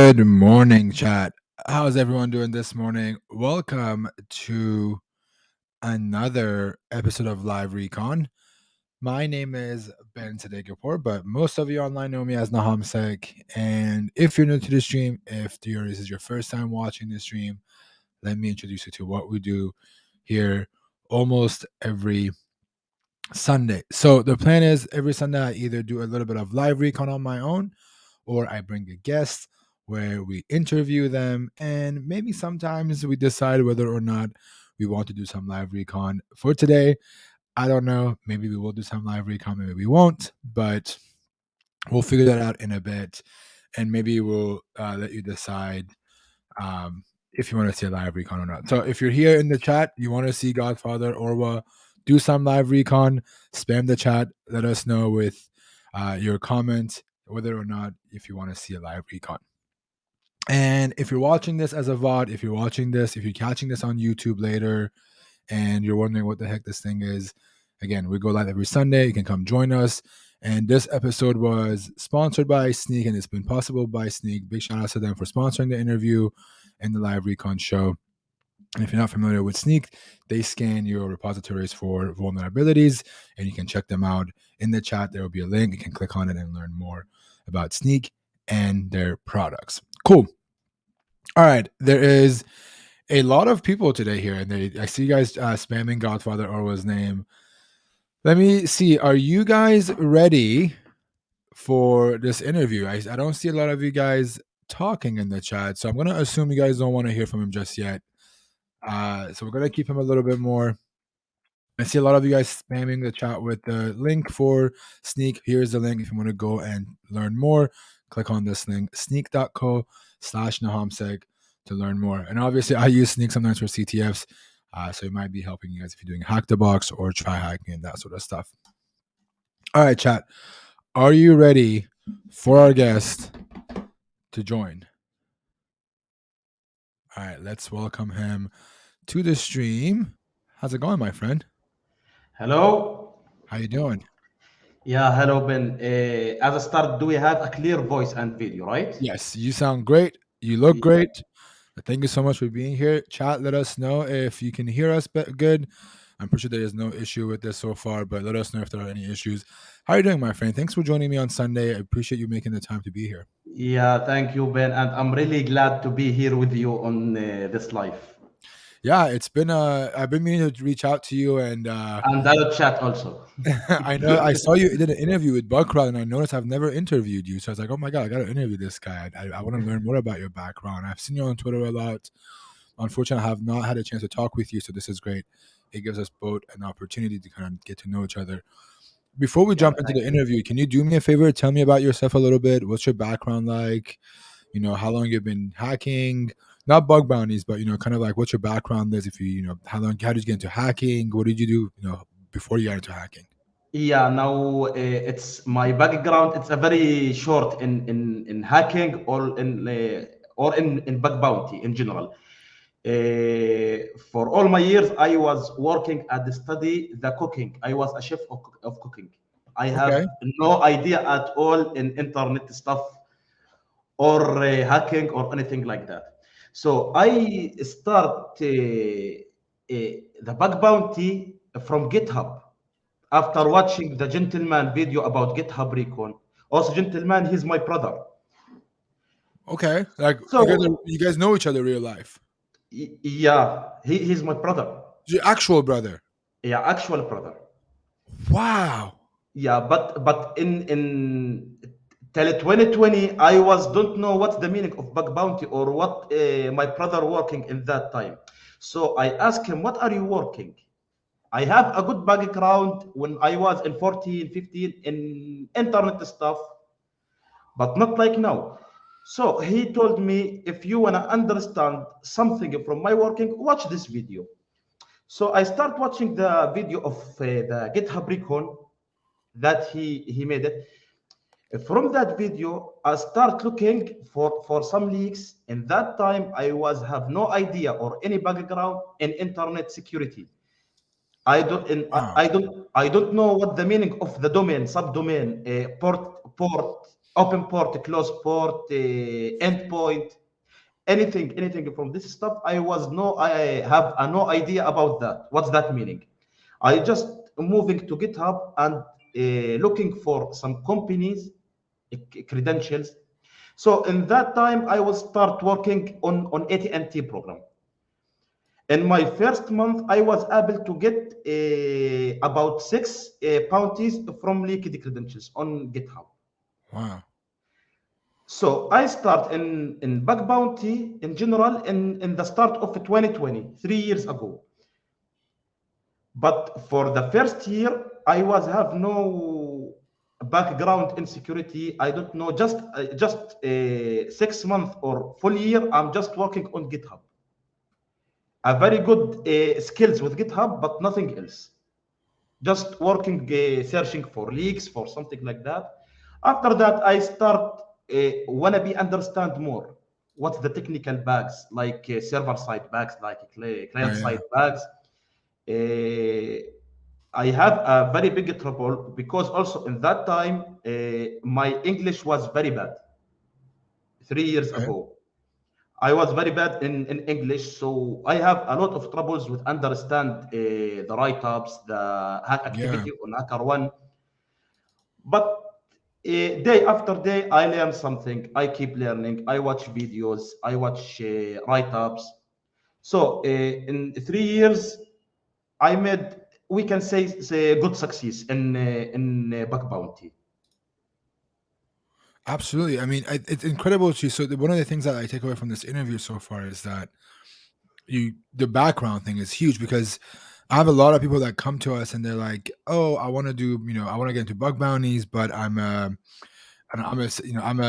Good morning, chat. How's everyone doing this morning? Welcome to another episode of Live Recon. My name is Ben Sadegapur, but most of you online know me as Nahamsec. And if you're new to the stream, if this is your first time watching the stream, let me introduce you to what we do here almost every Sunday. So the plan is every Sunday I either do a little bit of live recon on my own, or I bring a guest where we interview them, and maybe sometimes we decide whether or not we want to do some live recon. For today, I don't know. Maybe we will do some live recon, maybe we won't, but we'll figure that out in a bit, and maybe we'll let you decide if you want to see a live recon or not. So if you're here in the chat, you want to see GodfatherOrwa do some live recon, spam the chat. Let us know with your comments whether or not if you want to see a live recon. And if you're watching this as a VOD, if you're catching this on YouTube later, and you're wondering what the heck this thing is, again, we go live every Sunday. You can come join us. And this episode was sponsored by Snyk, and it's been possible by Snyk. Big shout out to them for sponsoring the interview and the live recon show. And if you're not familiar with Snyk, they scan your repositories for vulnerabilities, and you can check them out in the chat. There will be a link. You can click on it and learn more about Snyk and their products. Cool. All right. There is a lot of people today here, and I see you guys spamming GodfatherOrwa's name. Let me see. Are you guys ready for this interview? I don't see a lot of you guys talking in the chat, so I'm going to assume you guys don't want to hear from him just yet. So we're going to keep him a little bit more. I see a lot of you guys spamming the chat with the link for Snyk. Here's the link if you want to go and learn more. Click on this link, snyk.co/nahamsec to learn more. And obviously, I use Snyk sometimes for CTFs, so it might be helping you guys if you're doing hack the box or try hacking and that sort of stuff. All right, chat. Are you ready for our guest to join? All right, let's welcome him to the stream. How's it going, my friend? Hello. How you doing? Yeah, hello, Ben. As a start, do we have a clear voice and video, right? Yes, you sound great. You look great. Thank you so much for being here. Chat, let us know if you can hear us good. I'm pretty sure there is no issue with this so far, but let us know if there are any issues. How are you doing, my friend? Thanks for joining me on Sunday. I appreciate you making the time to be here. Yeah, thank you, Ben. And I'm really glad to be here with you on this live. Yeah, it's been I've been meaning to reach out to you, and And I'll chat also. I know I saw you did an interview with Bugcrowd, and I noticed I've never interviewed you. So I was like, oh my god, I got to interview this guy. I want to learn more about your background. I've seen you on Twitter a lot. Unfortunately, I have not had a chance to talk with you, so this is great. It gives us both an opportunity to kind of get to know each other. Before we Yeah, jump into thank the you. interview, can you do me a favor? Tell me about yourself a little bit. What's your background like? How long you've been hacking? Not bug bounties, but kind of like what's your background is. If how did you get into hacking? What did you do? Before you got into hacking. Yeah, now it's my background. It's a very short in hacking or in bug bounty in general. For all my years, I was working at the study the cooking. I was a chef of cooking. I Okay. have no idea at all in internet stuff or hacking or anything like that. So I start the bug bounty from GitHub after watching the gentleman video about GitHub Recon. Also, gentleman, he's my brother. Okay. Like So you guys know each other real life. yeah, he's my brother. Your actual brother. Yeah, actual brother. Wow. Yeah, but in till 2020, I was don't know what's the meaning of bug bounty or what my brother working in that time. So I asked him, "What are you working?" I have a good background when I was in 14, 15 in internet stuff, but not like now. So he told me, if you wanna understand something from my working, watch this video. So I start watching the video of the GitHub Recon that he made it. From that video, I start looking for some leaks. In that time, I was have no idea or any background in internet security. Wow. I don't know what the meaning of the domain, subdomain, port open port, close port, endpoint, anything from this stuff. I have no idea about that. What's that meaning? I just moving to GitHub and looking for some companies credentials. So in that time, I will start working on AT&T program. In my first month, I was able to get about six bounties from leaked credentials on GitHub. Wow. So I start in bug bounty in general in the start of 2020, 3 years ago. But for the first year, I was have no background in security. I don't know. Just 6 months or full year, I'm just working on GitHub. A very good skills with GitHub, but nothing else. Just working, searching for leaks, for something like that. After that, I start wanna be understand more. What's the technical bugs, like server side bugs, like client Right. side Yeah. bugs. Uh, I have a very big trouble because also in that time my English was very bad. 3 years Okay. ago, I was very bad in English, so I have a lot of troubles with understand the write-ups, the hack Yeah. activity on HackerOne. But day after day, I learn something. I keep learning. I watch videos. I watch write-ups. So in 3 years, I made, we can say good success in bug bounty. Absolutely. I mean, it's incredible to. So one of the things that I take away from this interview so far is that the background thing is huge, because I have a lot of people that come to us and they're like, "Oh, I want to do, I want to get into bug bounties, but I'm a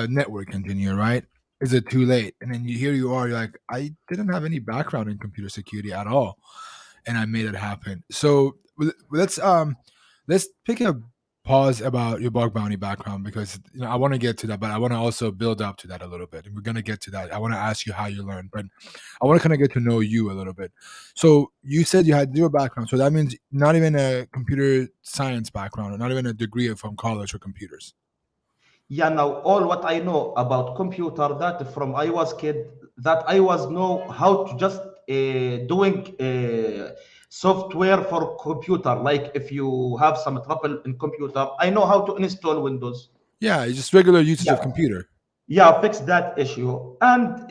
network engineer, right? Is it too late?" And then here you are, you're like, "I didn't have any background in computer security at all, and I made it happen." So let's pick a pause about your bug bounty background, because I want to get to that, but I want to also build up to that a little bit, and we're gonna get to that. I want to ask you how you learned, but I want to kind of get to know you a little bit. So you said you had zero background, so that means not even a computer science background, or not even a degree from college for computers. Yeah, now all what I know about computer, that from I was kid, that I was know how to just doing software for computer. Like if you have some trouble in computer, I know how to install Windows. Yeah, just regular usage Yeah, of computer. yeah, fix that issue and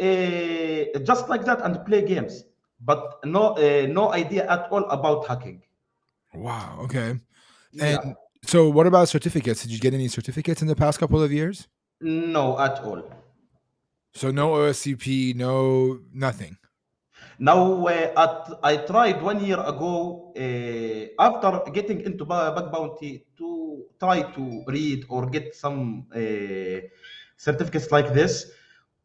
just like that and play games, but no idea at all about hacking. Wow. Okay. And Yeah, so, what about certificates? Did you get any certificates in the past couple of years? no at all. So no OSCP, no nothing. Now, I tried 1 year ago after getting into bug bounty to try to read or get some certificates like this.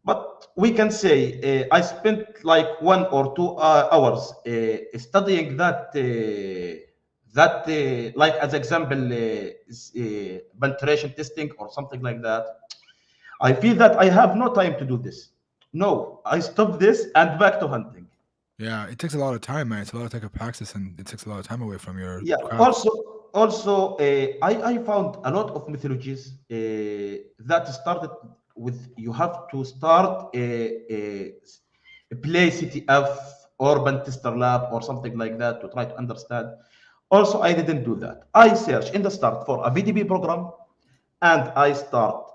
But we can say I spent like 1 or 2 hours studying that like as example penetration testing or something like that. I feel that I have no time to do this. No, I stopped this and back to hunting. Yeah, it takes a lot of time, man. It's a lot of take practice, and it takes a lot of time away from your Yeah. craft. Also, I found a lot of mythologies that started with you have to start a play CTF or Tester Lab or something like that to try to understand. Also, I didn't do that. I searched in the start for a VDB program and I start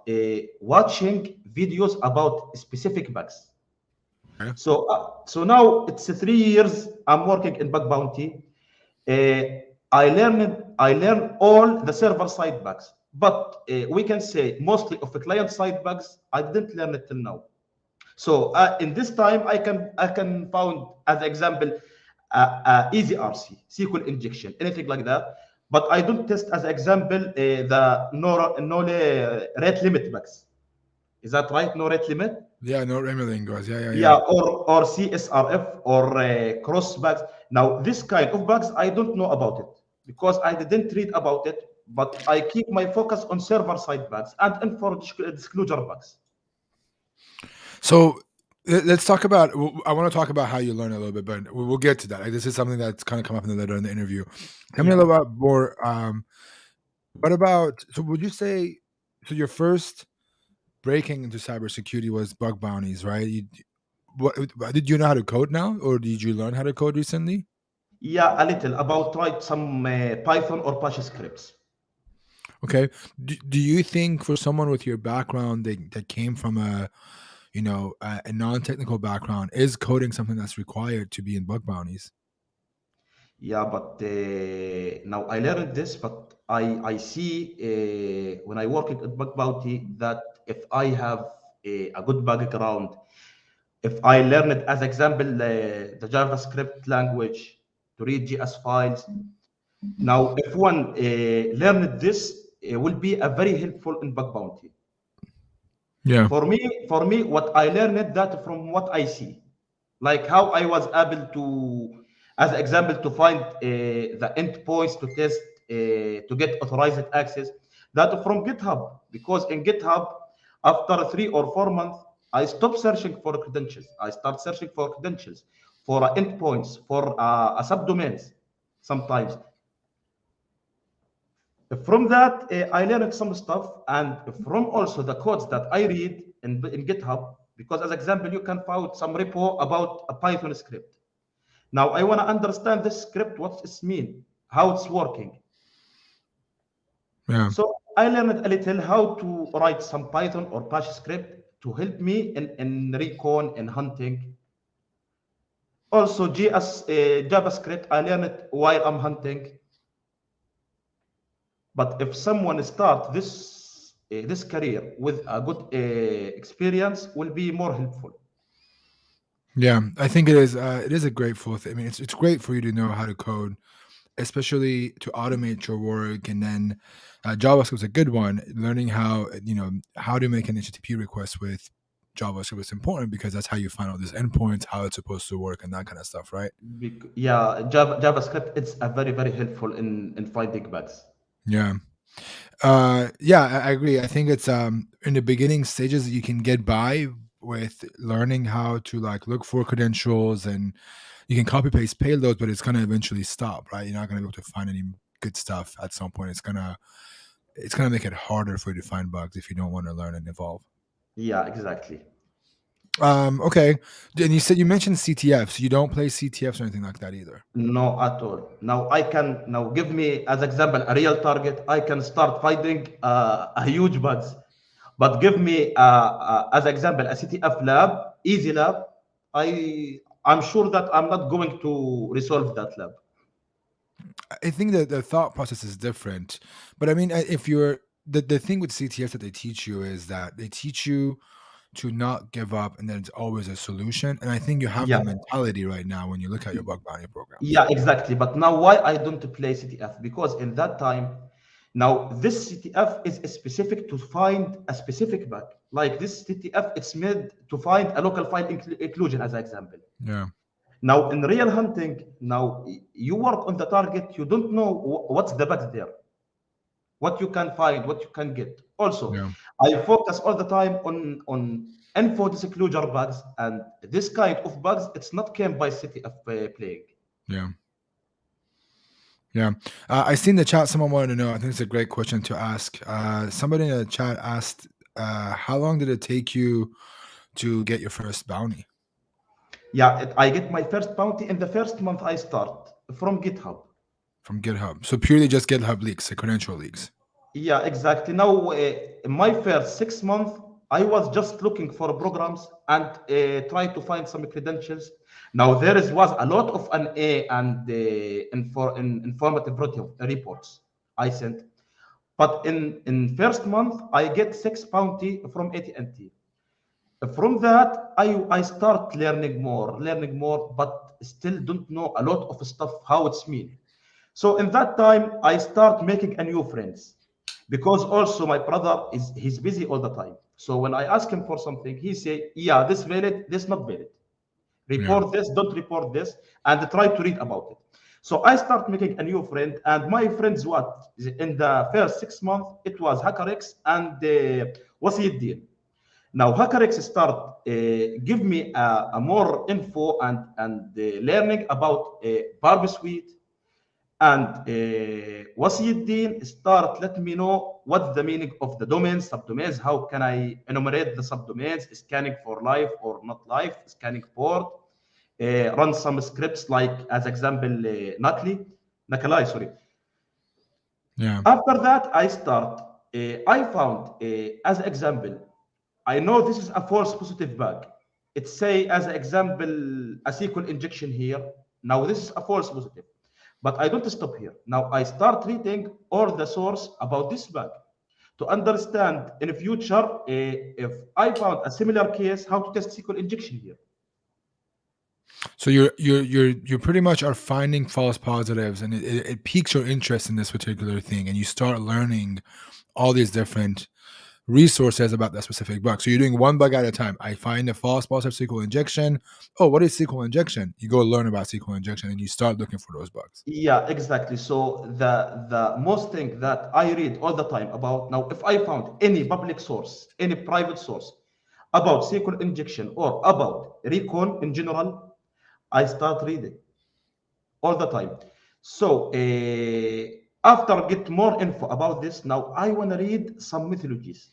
watching videos about specific bugs. Okay. So now it's 3 years I'm working in bug bounty. I learned all the server side bugs, but we can say mostly of the client side bugs I didn't learn it till now. So in this time I can found as example easy RC, SQL injection, anything like that. But I don't test as example the no rate limit bugs. Is that right? No rate limit? Yeah, no Remeling goes. Yeah, yeah, yeah. Yeah, or CSRF or cross bugs. Now, this kind of bugs, I don't know about it because I didn't read about it, but I keep my focus on server side bugs and for disclosure bugs. So let's talk about. I want to talk about how you learn a little bit, but we'll get to that. Like, this is something that's kind of come up in the later in the interview. Tell me a Yeah. little about more. What about? So would you say? So your first. breaking into cybersecurity was bug bounties, right? What did you know how to code now, or did you learn how to code recently? Yeah, a little about write some Python or Bash scripts. Okay. Do you think for someone with your background that came from a non-technical background, is coding something that's required to be in bug bounties? Yeah, but now I learned this, but I see when I work at Bug Bounty that if I have a good background, if I learn it as example the JavaScript language to read JS files. Now, if one learned this, it will be a very helpful in Bug Bounty. Yeah. For me, what I learned that from what I see, like how I was able to, as example, to find the endpoints to test to get authorized access, that from GitHub, because in GitHub, after 3 or 4 months, I stopped searching for credentials. I start searching for credentials, for endpoints, for a subdomains sometimes. From that, I learned some stuff, and from also the codes that I read in GitHub, because as example, you can find some repo about a Python script. Now, I want to understand this script, what it mean, how it's working. Yeah. So I learned a little how to write some Python or Bash script to help me in recon and hunting. Also, JavaScript, I learned it while I'm hunting. But if someone start this career with a good experience, will be more helpful. Yeah, I think it is. It is a grateful thing. I mean, it's great for you to know how to code, especially to automate your work. And then JavaScript is a good one. Learning how how to make an HTTP request with JavaScript is important because that's how you find out these endpoints, how it's supposed to work, and that kind of stuff, right? Yeah, JavaScript it's a very very helpful in finding bugs. Yeah. Yeah, I agree. I think it's in the beginning stages that you can get by with learning how to like look for credentials, and you can copy paste payloads, but it's gonna eventually stop, right? You're not gonna be able to find any good stuff at some point. It's gonna make it harder for you to find bugs if you don't want to learn and evolve. Yeah, exactly. Okay. And you mentioned CTF, so you don't play CTFs or anything like that either. No, at all. Now I can now give me as example a real target. I can start finding a huge bugs, but give me as example a CTF lab, easy lab. I'm sure that I'm not going to resolve that lab. I think that the thought process is different, but I mean, if you're the thing with CTFs that they teach you is that they teach you to not give up, and then it's always a solution. And I think you have Yeah, that mentality right now when you look at your bug bounty programs. yeah, exactly. But now why I don't play CTF? Because in that time, now this CTF is specific to find a specific bug. Like this CTF, it's made to find a local file inclusion as an example. Yeah, Now, in real hunting, now you work on the target, you don't know what's the bug there, what you can find, what you can get. Also, yeah, I focus all the time on info disclosure bugs, and this kind of bugs, it's not came by city of plague. yeah, yeah. I see in the chat someone wanted to know. I think it's a great question to ask. Somebody in the chat asked, "How long did it take you to get your first bounty Yeah, I get my first bounty in the first month I start from GitHub. from GitHub?" So purely just GitHub leaks, the credential leaks. Yeah, exactly. Now, in my first 6 months, I was just looking for programs and try to find some credentials. Now, was a lot of an A and informative reports I sent. But in first month, I get 6 bounty from AT&T. From that, I start learning more, but still don't know a lot of stuff how it's mean. So in that time, I start making a new friends because also my brother he's busy all the time. So when I ask him for something, he say, "Yeah, this valid, this not valid. Yeah, Report this, don't report this," and try to read about it. So I start making a new friend, and my friends what in the first 6 months it was HackerX and Wasiyuddin. Now HackerX start give me a more info and learning about Barb Suite, and Wasiyuddin start let me know what's the meaning of the domains, subdomains, how can I enumerate the subdomains, scanning for live or not live, scanning port, run some scripts like, as example, Nakalai, sorry. Yeah. After that, I found, as example, I know this is a false positive bug. It say, as example, a SQL injection here. Now this is a false positive. But I don't stop here. Now I start reading all the source about this bug to understand in the future, if I found a similar case, how to test SQL injection here. So you pretty much are finding false positives, and it piques your interest in this particular thing, and you start learning all these different resources about that specific bug. So you're doing one bug at a time. I find a false positive SQL injection. Oh, what is SQL injection? You go learn about SQL injection, and you start looking for those bugs. Yeah, exactly. So the most thing that I read all the time about, now, if I found any public source, any private source about SQL injection or about recon in general, I start reading all the time. So after get more info about this, now I want to read some mythologies.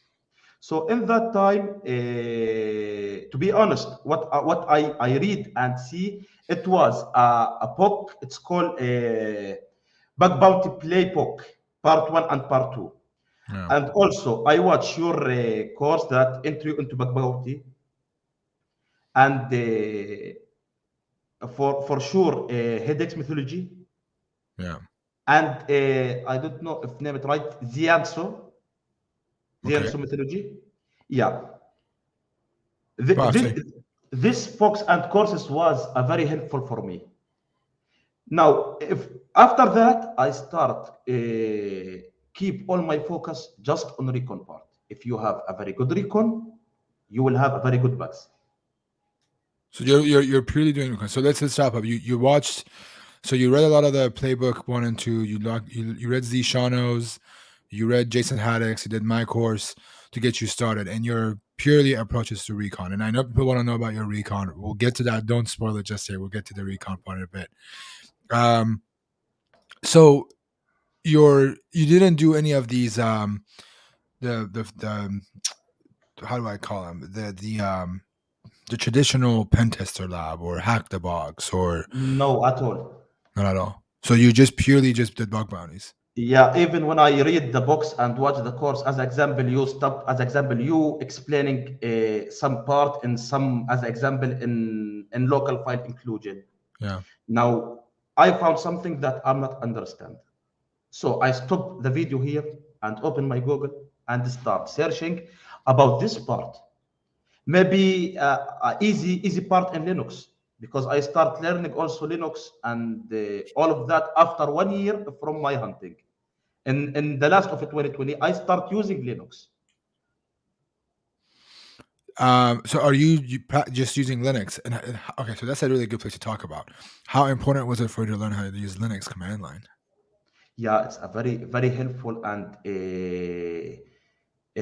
So in that time, to be honest, what I read and see, it was a book. It's called Bug Bounty Playbook, Part One and Part Two. Yeah. And also, I watch your course that entry into Bug Bounty, and for sure, Headaches mythology, Yeah. and I don't know if name it right, Okay. Zianso mythology. Yeah, Wow. So this books and courses was very helpful for me. Now, if after that I start keep all my focus just on recon part. If you have a very good recon, you will have a very good bugs. So you're purely doing recon. So let's stop up. You watched. So you read a lot of the playbook 1 and 2. You read Z Shano's. You read Jason Haddock's. You did my course to get you started, and your purely approaches to recon. And I know people want to know about your recon. We'll get to that. Don't spoil it just here. We'll get to the recon part in a bit. So you didn't do any of these the how do I call them, the traditional pen tester lab or hack the box or No, at all. not at all. So you just purely just did bug bounties. Yeah, even when I read the books and watch the course, as example, you explaining some part in some, as example, in local file inclusion. Yeah. Now, I found something that I'm not understand. So I stop the video here and open my Google and start searching about this part. Maybe a easy part in Linux, because I start learning also Linux and all of that after 1 year from my hunting. In the last of 2020, I start using Linux. So are just using Linux? And okay, so that's a really good place to talk about. How important was it for you to learn how to use Linux command line? Yeah, it's a very helpful, and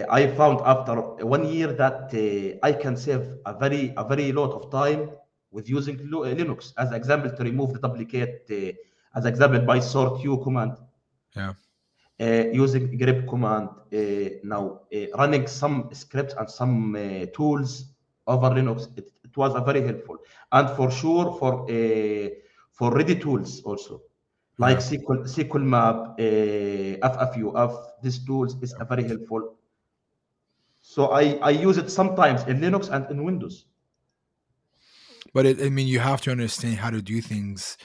I found after 1 year that I can save a very lot of time with using Linux. As example, to remove the duplicate, as example, by sort u command, Yeah. using grep command, now running some scripts and some tools over Linux. It was a very helpful, and for sure for ready tools also, like Yeah. SQL map, FFUF. These tools is a very helpful. So I use it sometimes in Linux and in Windows. But I mean, you have to understand how to do things.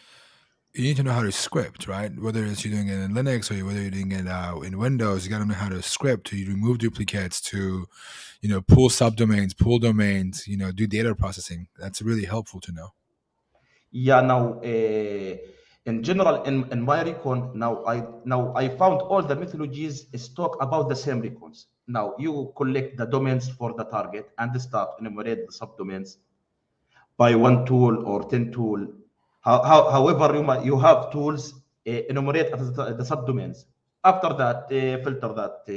You need to know how to script, right? Whether it's you're doing it in Linux or whether you're doing it in Windows, you got to know how to script to remove duplicates, to pull subdomains, pull domains, do data processing. That's really helpful to know. Yeah, now in general, in my recon, now I found all the methodologies is talk about the same recons. Now you collect the domains for the target and start enumerate the subdomains by one tool or 10 tool. However, you have tools enumerate the subdomains. After that, filter that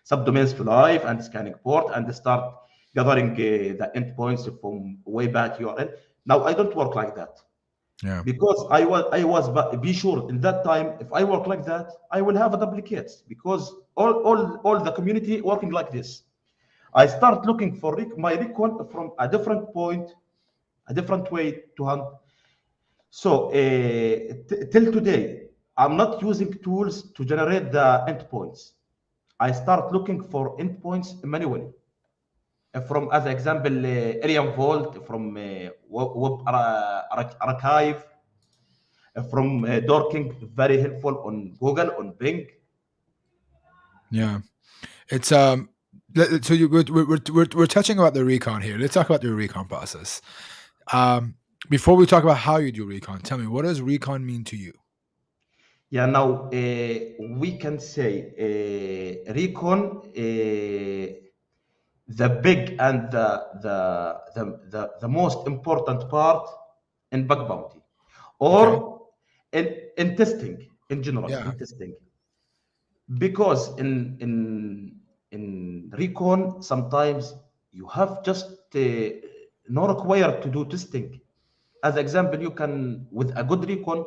subdomains to live and scanning port and start gathering the endpoints from way back URL. Now I don't work like that. Yeah. because be sure in that time, if I work like that, I will have a duplicate, because all the community working like this. I start looking for my recon from a different point, a different way to hunt. So till today, I'm not using tools to generate the endpoints. I start looking for endpoints manually. From, as example, Alien Vault, from Archive, from Dorking, very helpful on Google, on Bing. Yeah. It's so we're touching about the recon here. Let's talk about the recon process. Um, Before we talk about how you do recon, tell me, what does recon mean to you? Yeah, now we can say recon, the big and the most important part in bug bounty, Okay. or in testing in general, Yeah. in testing. Because in recon sometimes you have just not required to do testing. As example, you can, with a good recon,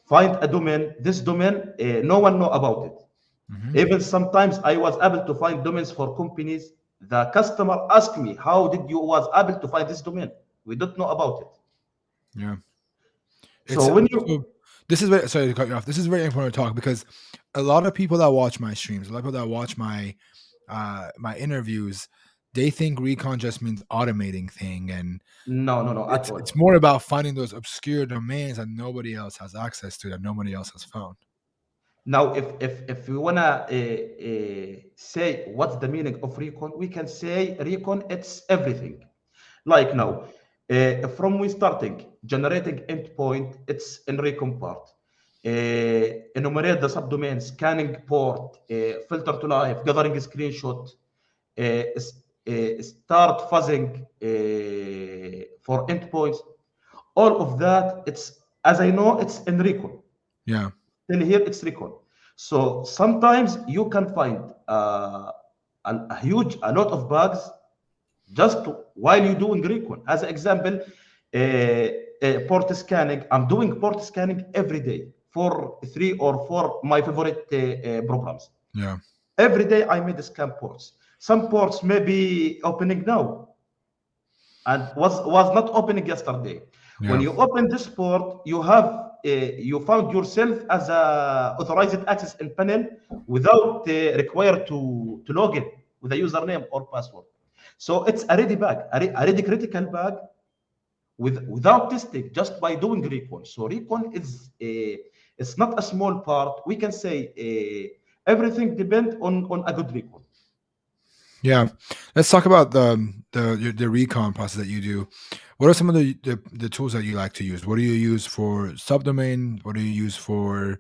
find a domain. This domain, no one know about it. Hmm. Even sometimes I was able to find domains for companies. The customer asked me, how did you was able to find this domain? We don't know about it. Yeah. So It's when you so this is very sorry to cut you off. This is very important to talk because a lot of people that watch my streams, a lot of people that watch my interviews, they think recon just means automating thing, and no at it's all. more about finding those obscure domains that nobody else has access to, that nobody else has found. Now, if we wanna say what's the meaning of recon, we can say recon it's everything. Like Yeah. now, from we starting generating endpoint, it's in recon part. Enumerate the subdomain, scanning port, filter to live, gathering screenshot, start fuzzing for endpoints. All of that, it's, as I know, it's in recon. Yeah. Till here, it's recon. So sometimes you can find a lot of bugs just while you're doing recon. As an example, port scanning. I'm doing port scanning every day for 3 or 4 my favorite programs. Yeah. Every day I made scan ports. Some ports may be opening now and was not opening yesterday. When Yeah. you open this port, you have you found yourself as a authorized access in panel without required to log in with a username or password. So it's a ready bug, a ready critical bug without testing, just by doing recon. So recon is it's not a small part. We can say everything depends on a good recon. Yeah. Let's talk about the recon process that you do. What are some of the tools that you like to use? What do you use for subdomain? What do you use for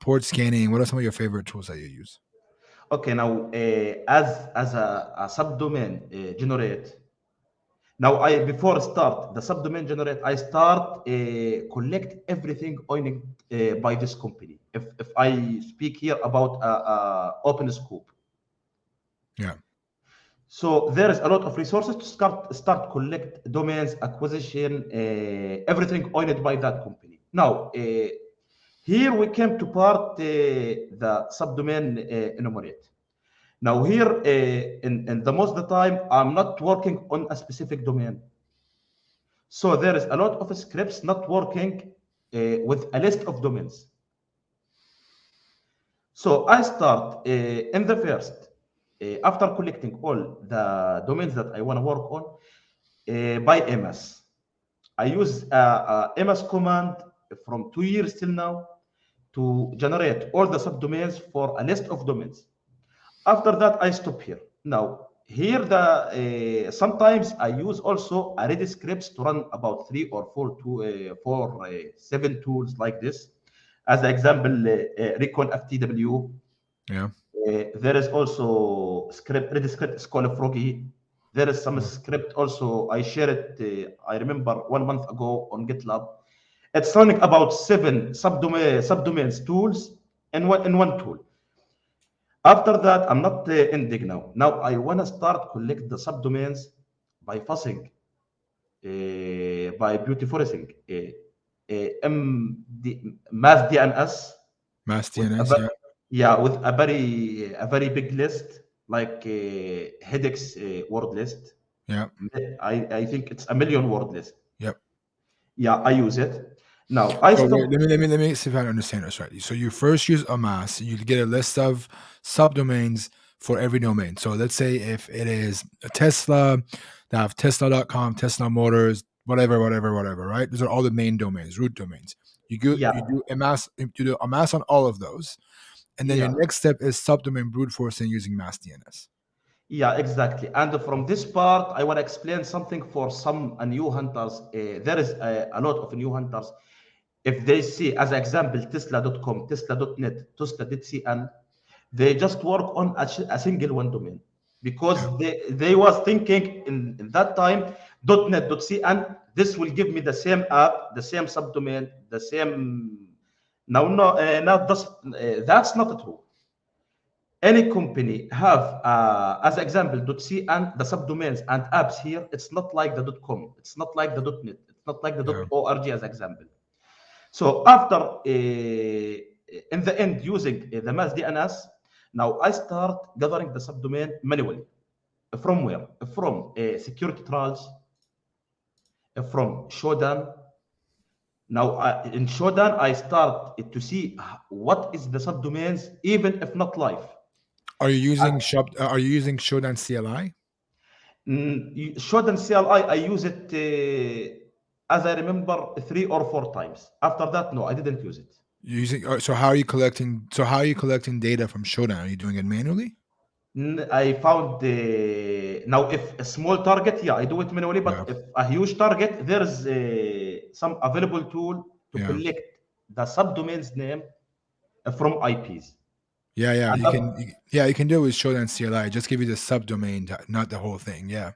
port scanning? What are some of your favorite tools that you use? Okay, now as a subdomain generate. Now I before start the subdomain generate, I start collect everything owned by this company. If I speak here about open scope, Yeah. so there is a lot of resources to start collect domains acquisition, everything owned by that company. Now here we came to part the subdomain enumerate. Now here, in the most of the time, I'm not working on a specific domain. So there is a lot of scripts not working with a list of domains. So I start in the first, after collecting all the domains that I want to work on by MS. I use MS command from 2 years till now to generate all the subdomains for a list of domains. After that, I stop here. Now, here the sometimes I use also a Redis scripts to run about 7 tools like this. As an example, Recon FTW. Yeah. There is also script Redis script is called Froggy. There is some Yeah. script also I shared it. I remember 1 month ago on GitLab. It's running about 7 subdomains tools in one tool. After that, I'm not ending now. Now I want to start collect the subdomains by fuzzing, by beautiforecing. math DNS Mass with DNS. Yeah. yeah, with a very big list like headaches word list. Yeah. I think it's a million word list. Yep. Yeah, I use it. Now I So wait, stop. let me see if I understand this right. So you first use Amass, you get a list of subdomains for every domain. So let's say if it is a Tesla, they have Tesla.com, Tesla Motors, whatever, right? Those are all the main domains, root domains. You Yeah, do Amass, you do Amass on all of those, and then your yeah, next step is subdomain brute forcing using mass DNS. yeah, exactly. And from this part, I want to explain something for some new hunters. There is a lot of new hunters. If they see, as an example, Tesla.com, Tesla.net, Tesla.cl, they just work on a single one domain Yeah. because they was thinking in that time .net.cn, this will give me the same app, the same subdomain, the same. Now, no, now that's not true. Any company have as example .cn, the subdomains and apps here. It's not like the .com, it's not like the .net, it's not like the Yeah. .org as example. So after in the end using the mass DNS, now I start gathering the subdomain manually. From where? From security trials, from Shodan. Now in Shodan, I start to see what is the subdomains, even if not live. Are you using shop? Are you using Shodan CLI? Shodan CLI, I use it as I remember 3 or 4 times. After that, no, I didn't use it. You're using so how are you collecting? So how are you collecting data from Shodan? Are you doing it manually? I found now if a small target, yeah, I do it manually. Yeah. But if a huge target, there's some available tool to Yeah. collect the subdomain's name from IPs. Yeah, yeah, And you can do it with Shodan CLI. Just give you the subdomain, not the whole thing. Yeah,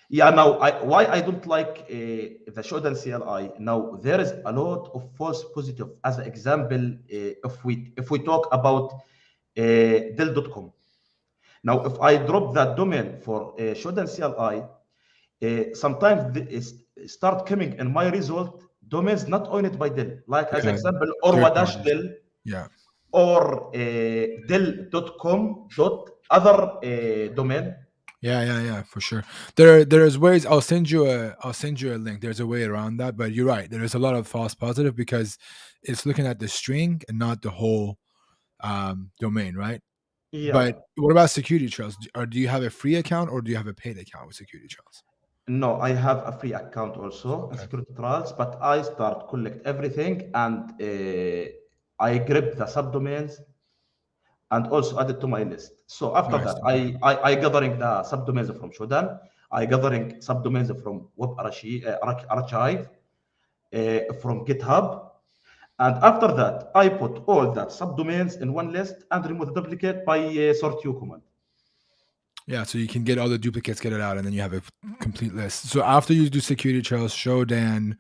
yeah, now why I don't like the Shodan CLI. Now there is a lot of false positive. As an example, if we talk about Dell.com. Now, if I drop that domain for Shodan CLI, sometimes start coming in my result domains not owned by Dell, like as yeah, example third Orwa dash parties. Dell Yeah, or Dell.com dot other domain. yeah, for sure. There's ways. I'll send you a link. There's a way around that, but you're right. There is a lot of false positive because it's looking at the string and not the whole domain, right? But Yeah. what about security trails? Or do you have a free account or do you have a paid account with security trails? No, I have a free account also, a Okay, security trials, but I start collect everything and I grab the subdomains and also add it to my list. So after nice. that, Okay. I gathering the subdomains from Shodan, I gathering subdomains from Archive, from GitHub, and after that, I put all that subdomains in one list and remove the duplicate by sort U command. Yeah, so you can get all the duplicates, get it out, and then you have a complete list. So after you do security trails, Shodan,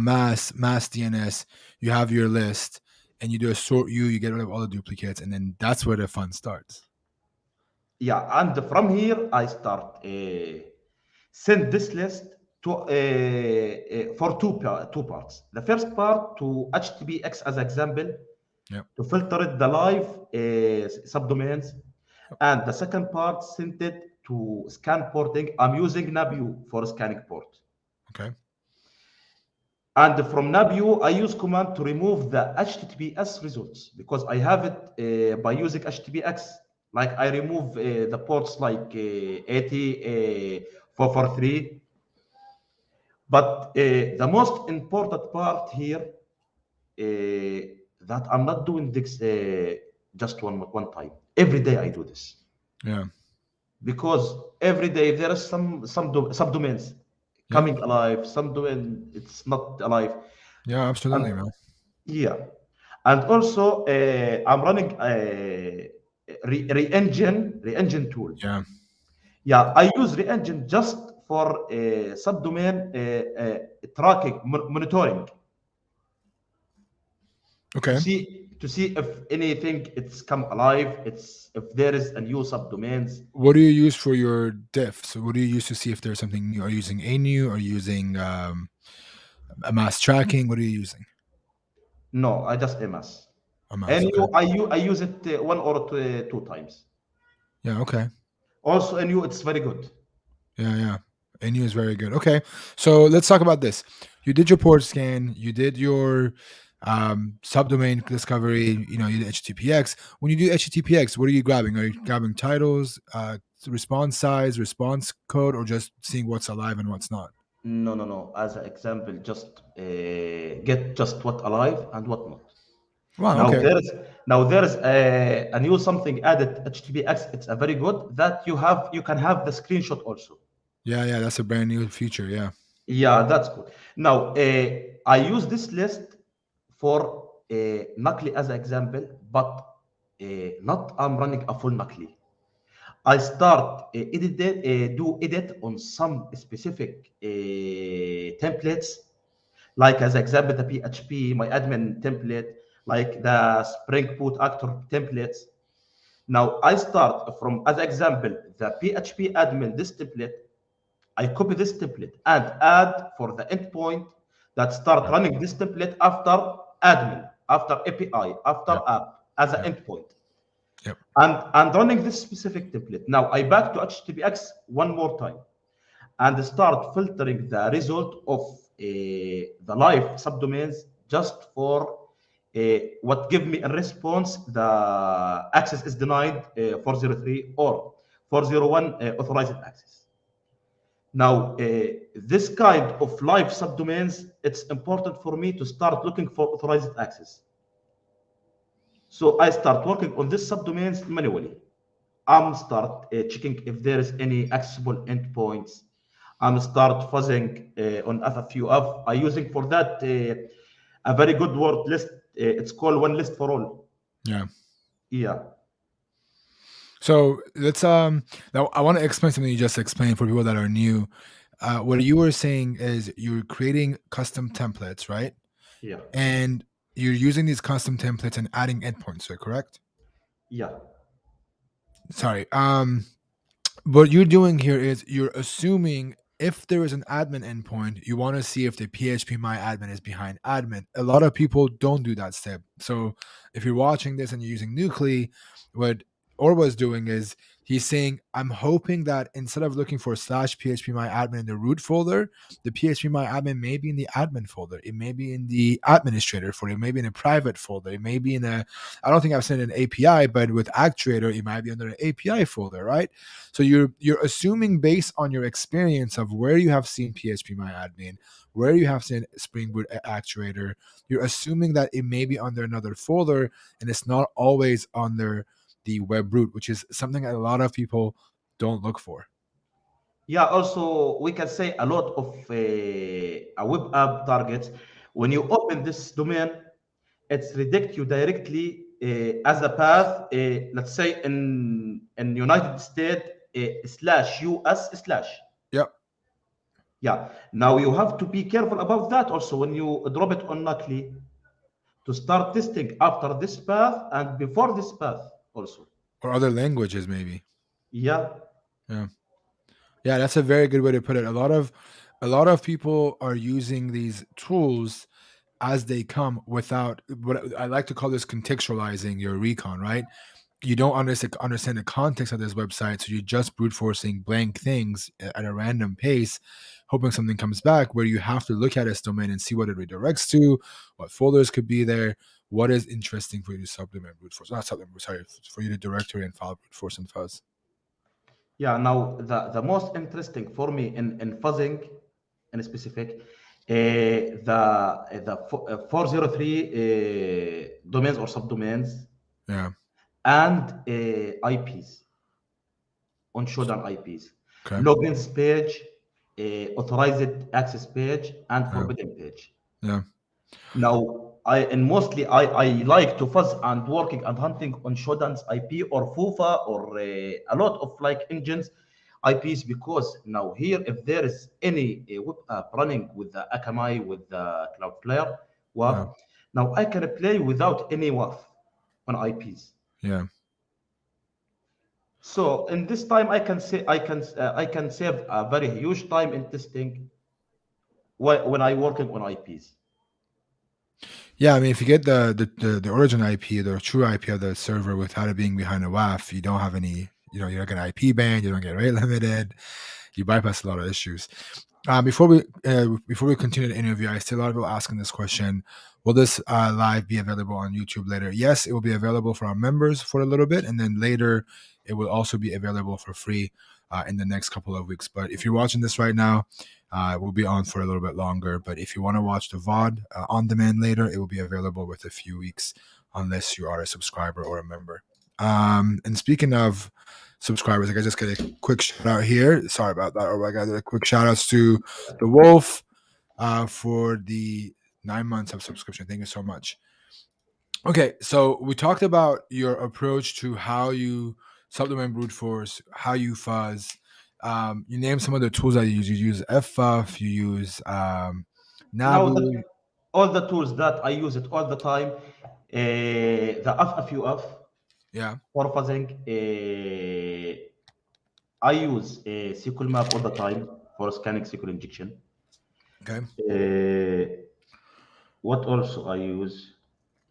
mass DNS, you have your list, and you do a sort you get rid of all the duplicates, and then that's where the fun starts. Yeah, and from here I start send this list to for two parts. The first part to HTTPX as example Yep. to filter it the live subdomains, and the second part sent it to scan porting. I'm using NABU for scanning port. Okay. And from NABU, I use command to remove the HTTPS results because I have it by using HTTPX. Like I remove the ports like 80, 443. But the most important part here that I'm not doing this just one time. Every day I do this Yeah. because every day there is some subdomains Yep. coming alive, some domain it's not alive. Yeah. And Absolutely, man. yeah, and also I'm running a re-engine tool. Yeah. Yeah, I use re-engine just for subdomain tracking, monitoring Okay. to see if anything it's come alive. It's if there is a new subdomains. What do you use for your diff? So what do you use to see if there's something new? Are you using ANU? Are you using a mass tracking? What are you using? No, I just MS. A mouse. And Okay. I use it one or two times. Yeah. Okay. Also, NU, it's very good. Yeah. Yeah. NU is very good. Okay. So let's talk about this. You did your port scan. You did your subdomain discovery. You did HTTPX. When you do HTTPX, what are you grabbing? Are you grabbing titles, response size, response code, or just seeing what's alive and what's not? No, no, no. As an example, just get just what alive and what not. Wow. Now Okay. there is a new something added HTTPX. It's a very good that you can have the screenshot also. Yeah. Yeah. That's a brand new feature. Yeah. Yeah, that's good. Now I use this list for Nucley as an example, but not I'm running a full Nucley. I start do edit on some specific templates, like as example the PHP my admin template, like the Spring Boot actor templates. Now I start from as example the PHP admin this template. I copy this template and add for the endpoint that start Yep. running this template after admin, after API, after Yep. app as an Yep. endpoint. Yep. And running this specific template. Now I back to HTTPX one more time and start filtering the result of the live subdomains just for what give me a response the access is denied 403 or 401 authorized access. Now this kind of live subdomains, it's important for me to start looking for authorized access. So I start working on this subdomains manually. I'm start checking if there is any accessible endpoints. I'm start fuzzing on a few of I using for that a very good word list. It's called one list for all. Yeah. Yeah, So let's now I want to explain something you just explained for people that are new. What you were saying is you're creating custom templates, right? yeah, And you're using these custom templates and adding endpoints, so correct? yeah, Sorry. What you're doing here is you're assuming if there is an admin endpoint, you want to see if the PHP my admin is behind admin. A lot of people don't do that step. So if you're watching this and you're using Nuclei, what Orwa is doing is he's saying, I'm hoping that instead of looking for slash PHP my admin in the root folder, the PHP my admin may be in the admin folder. It may be in the administrator folder. It may be in a private folder. It may be in a, I don't think I've seen an API, but with Actuator, it might be under an API folder, right? So you're assuming based on your experience of where you have seen PHP my admin, where you have seen Spring Boot Actuator, you're assuming that it may be under another folder and it's not always under the web root, which is something that a lot of people don't look for. yeah. Also, we can say a lot of a web app targets. When you open this domain, it's redirect you directly as a path. Let's say in United States slash US slash. Yep. Yeah. Now you have to be careful about that also when you drop it on Nuclei to start testing after this path and before this path also. Or other languages maybe. Yeah. Yeah. Yeah, that's a very good way to put it. A lot of people are using these tools as they come without what I like to call this contextualizing your recon, right? You don't understand the context of this website, so you're just brute forcing blank things at a random pace, hoping something comes back where you have to look at its domain and see what it redirects to, what folders could be there, what is interesting for you to subdomain brute force, not subdomain, sorry, for you to directory and file brute force and fuzz. Yeah. Now the most interesting for me in fuzzing in specific, the 403 domains or subdomains Yeah. and IPs on Shodan IPs, Okay. logins page, authorized access page, and Yeah. forbidden page. Yeah. Now, I like to fuzz and working and hunting on Shodan's IP or FUFA or a lot of like engines IPs because now here if there is any web app running with the Akamai with the Cloudflare Yeah. WAF, now I can play without any WAF on IPs. Yeah. So in this time I can say I can save a very huge time in testing when I working on IPs. Yeah, I mean, if you get the origin IP, the true IP of the server without it being behind a WAF, you don't have any. You don't get IP banned. You don't get rate limited. You bypass a lot of issues. Before we continue the interview, I see a lot of people asking this question: will this live be available on YouTube later? Yes, it will be available for our members for a little bit, and then later it will also be available for free in the next couple of weeks. But if you're watching this right now, it will be on for a little bit longer. But if you want to watch the VOD on demand later, it will be available with a few weeks, unless you are a subscriber or a member. And speaking of subscribers, I just get a quick shout out here. Sorry about that. Or I got a quick shout outs to the Wolf for the 9 months of subscription. Thank you so much. Okay, so we talked about your approach to how you supplement brute force, how you fuzz. You name some of the tools that you use. You use FFuff, you use Now, Nabu. all the tools that I use it all the time, the FFUF Yeah. for fuzzing, I use SQL map all the time for scanning SQL injection. Okay. Uh, what also I use?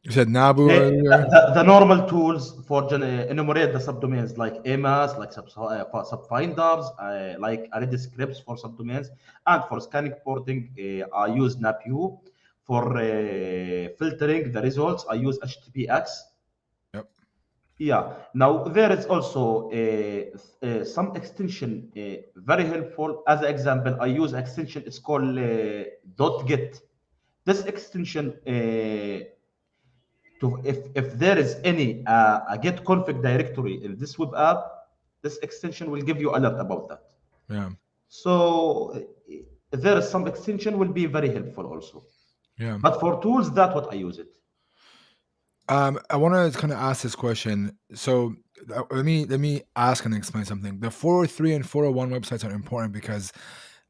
You said Nabu The, earlier. the normal tools for enumerate the subdomains like AMAS, like subfinders, like array scripts for subdomains, and for scanning porting, I use NAPU. For filtering the results, I use HTTPX. Yep. Yeah. Now there is also some extension very helpful. As an example, I use extension. It's called .get. This extension to if there is any a get config directory in this web app, this extension will give you alert about that. Yeah. So there is some extension will be very helpful also. Yeah. But for tools, that's what I use it. I want to kind of ask this question. So let me ask and explain something. The 403 and 401 websites are important because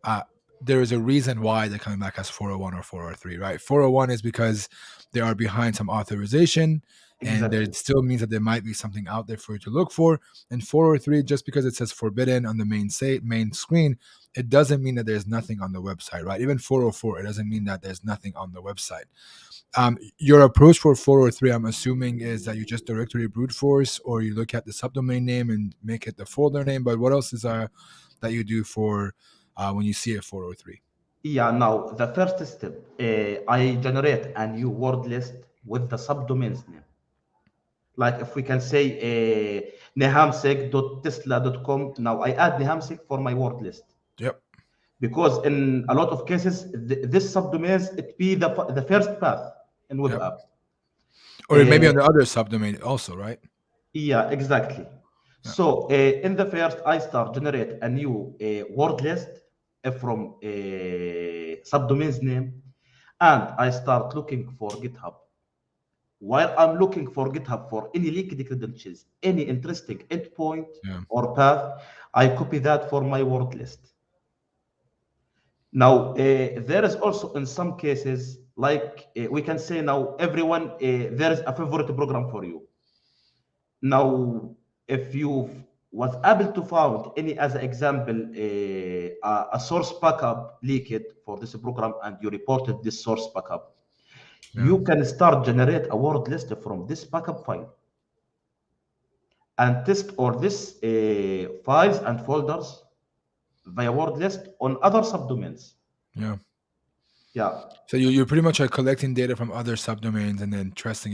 uh, there is a reason why they're coming back as 401 or 403, right? 401 is because they are behind some authorization, and there Exactly. still means that there might be something out there for you to look for. And 403, just because it says forbidden on the main screen, it doesn't mean that there's nothing on the website, right? Even 404, it doesn't mean that there's nothing on the website. Your approach for 403, I'm assuming, is that you just directory brute force, or you look at the subdomain name and make it the folder name. But what else is that you do for when you see a 403? Yeah, now the first step, I generate a new word list with the subdomains name. Like if we can say nahamsec.tesla.com. Now I add nahamsec for my word list Yep. because in a lot of cases, this subdomains, it be the first path in web Yep. app. Or maybe on Uh, the other subdomain also, right? yeah, exactly. Yeah. So in the first, I start generate a new word list from subdomains name, and I start looking for GitHub. While I'm looking for GitHub for any leaked credentials, any interesting endpoint Yeah. or path, I copy that for my word list. Now, there is also in some cases, like we can say now, everyone, there is a favorite program for you. Now, if you was able to found any, as an example, a source backup leaked for this program and you reported this source backup, Yeah. you can start generate a word list from this backup file and test all these files and folders via word list on other subdomains. Yeah. Yeah, So you pretty much are collecting data from other subdomains and then testing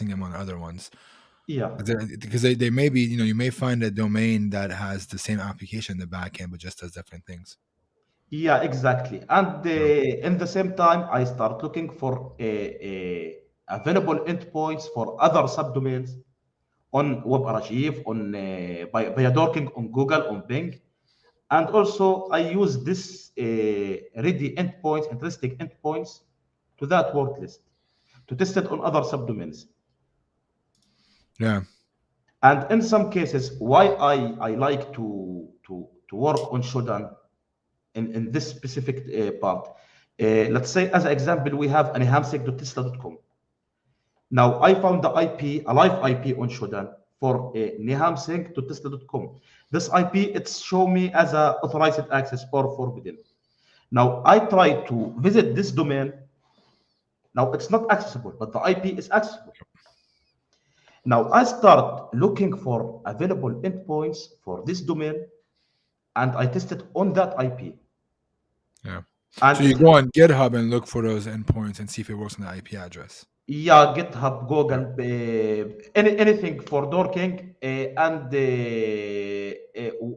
them on other ones. yeah, Because they may be, you may find a domain that has the same application in the back end, but just does different things. yeah, exactly. And Yeah. in the same time, I start looking for available endpoints for other subdomains on Web Archive, on via dorking on Google, on Bing. And also, I use this ready endpoints, interesting endpoints to that word list to test it on other subdomains. Yeah. And in some cases, why I like to work on Shodan in this specific part. Let's say, as an example, we have an hamsec.tesla.com. Now, I found the IP, a live IP on Shodan for nehamsec.tesla.com. This IP, it's show me as a authorized access or forbidden. Now, I try to visit this domain Now it's not accessible, but the IP is accessible. Now I start looking for available endpoints for this domain, and I test it on that IP, Yeah. So and you it go on GitHub and look for those endpoints and see if it works on the IP address. yeah, GitHub, Yeah. Google, anything for dorking and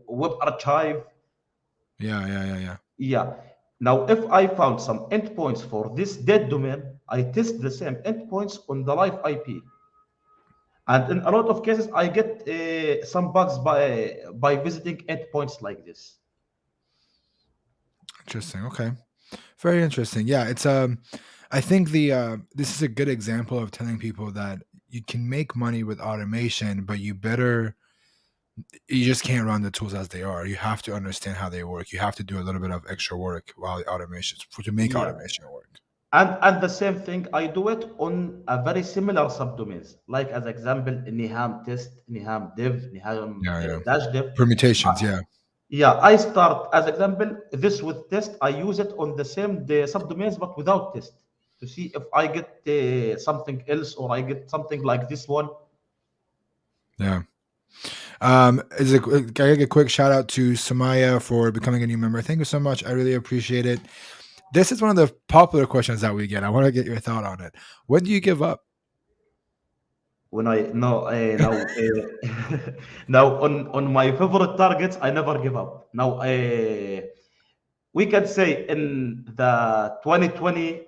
web archive. Yeah. Yeah. Yeah. Yeah. Yeah. Now, if I found some endpoints for this dead domain, I test the same endpoints on the live IP. And in a lot of cases, I get some bugs by visiting endpoints like this. Interesting. Okay. Very interesting. Yeah, it's I think the this is a good example of telling people that you can make money with automation, but you just can't run the tools as they are. You have to understand how they work. You have to do a little bit of extra work while the automation to make Yeah. automation work. And the same thing, I do it on a very similar subdomains. Like as example, Niham test, Niham dev, Niham Yeah, yeah. dash dev. Permutations, yeah. Yeah, I start as example this with test. I use it on the subdomains, but without test to see if I get something else or I get something like this one. Yeah. Can I get a quick shout out to Samaya for becoming a new member? Thank you so much. I really appreciate it. This is one of the popular questions that we get. I want to get your thought on it. When do you give up? When I no now now on my favorite targets, I never give up. Now we can say in the 2020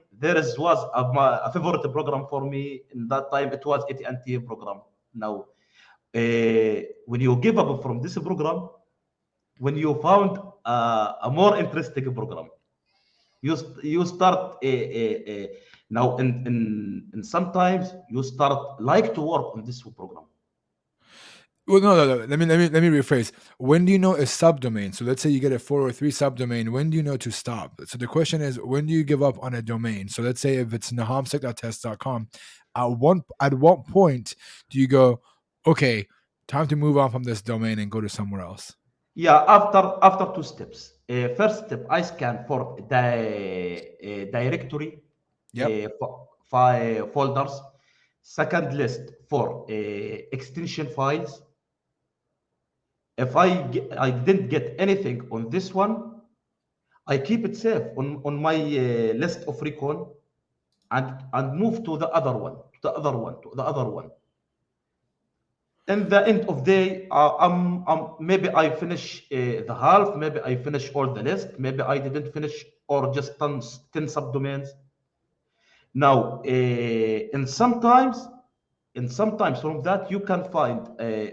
was a favorite program for me. In that time, it was AT&T program. Now when you give up from this program, when you found a more interesting program, you start now in sometimes you start like to work on this program. Well, no. Let me rephrase. When do you know a subdomain? So let's say you get a 403 subdomain. When do you know to stop? So the question is, when do you give up on a domain? So let's say if it's nahamsec.test.com, at what point do you go, okay, time to move on from this domain and go to somewhere else? Yeah, after two steps. First step, I scan for the directory Yep. folders. Second list for extension files. If I didn't get anything on this one, I keep it safe on my list of recon and move to the other one, to the other one, to the other one. In the end of day, maybe I finish the half, maybe I finish all the list, maybe I didn't finish or just 10 subdomains. Now, and sometimes from that you can find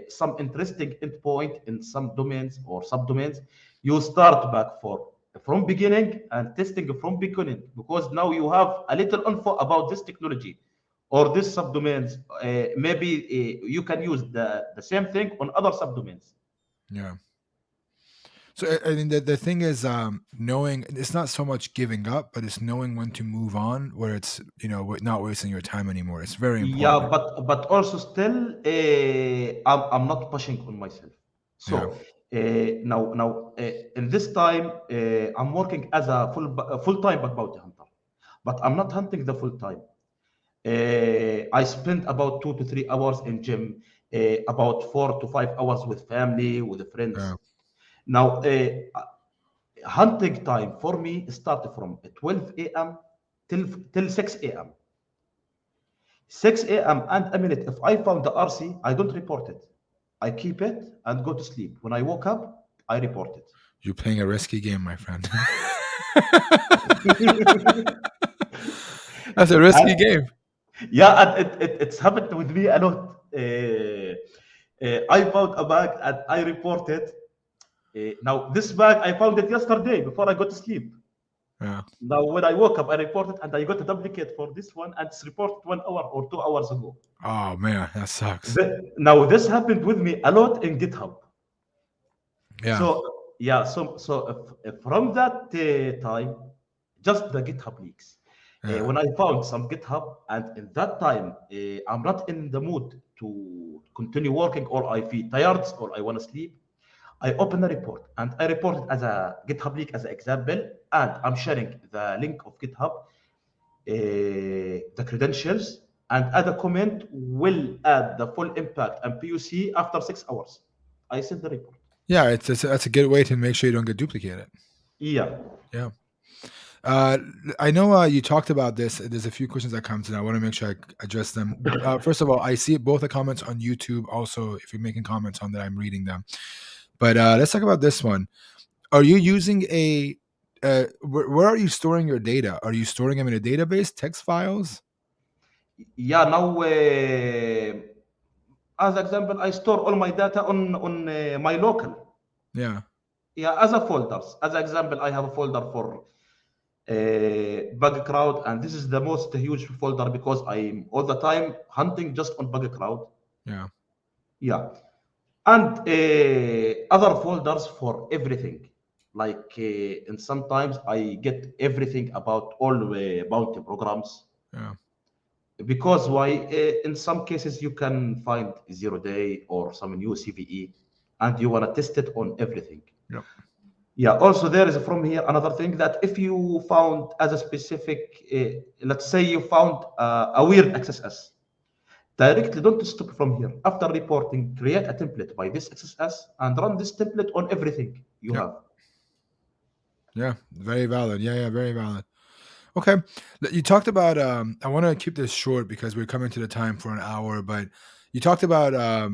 some interesting endpoint in some domains or subdomains. You start back for from beginning and testing from beginning because now you have a little info about this technology or this subdomains. Maybe you can use the same thing on other subdomains. Yeah. So I mean, the thing is, knowing it's not so much giving up, but it's knowing when to move on, where it's not wasting your time anymore. It's very Yeah, important. but also still, I'm not pushing on myself. Yeah. So in this time, I'm working as a full time bug bounty hunter, but I'm not hunting the full time. I spend about 2 to 3 hours in gym, about 4 to 5 hours with family, with Yeah. friends. Now, hunting time for me started from 12 a.m. till 6 a.m. 6 a.m. and a minute. If I found the RC, I don't report it. I keep it and go to sleep. When I woke up, I report it. You're playing a risky game, my friend. That's a risky And game. yeah, and it's happened with me a lot. I found a bag and I report it. Now, this bag, I found it yesterday before I go to sleep. Yeah. Now, when I woke up, I reported and I got a duplicate for this one and it's reported 1 hour or 2 hours ago. Oh man, that sucks. Now, this happened with me a lot in GitHub. Yeah. So yeah, so if from that time, just the GitHub leaks. Yeah. When I found some GitHub, and in that time, I'm not in the mood to continue working, or I feel tired, or I want to sleep. I open a report, and I report it as a GitHub leak as an example, and I'm sharing the link of GitHub. the credentials, and add a comment will add the full impact and PUC after 6 hours. I sent the report. Yeah, that's a good way to make sure you don't get duplicated. Yeah. Yeah. Uh, I know you talked about this. There's a few questions that come to. I want to make sure I address them. First of all, I see both the comments on YouTube. Also, if you're making comments on that, I'm reading them. But let's talk about this one. Are you using a? Where are you storing your data? Are you storing them in a database, text files? Yeah. Now, as example, I store all my data on my local. Yeah, Yeah, as a folders. As example, I have a folder for bug crowd, and this is the most huge folder because I'm all the time hunting just on bug crowd. yeah, Yeah, and other folders for everything. Like and sometimes I get everything about all bounty programs yeah, because why? In some cases you can find 0 day or some new CVE, and you want to test it on everything. yep, Yeah, also there is from here another thing that if you found as a specific, let's say you found a weird XSS, directly don't stop from here. After reporting, create a template by this XSS and run this template on everything you yep, have. yeah. Very valid. Yeah, yeah, very valid. Okay. You talked about I want to keep this short because we're coming to the time for an hour, but you talked about a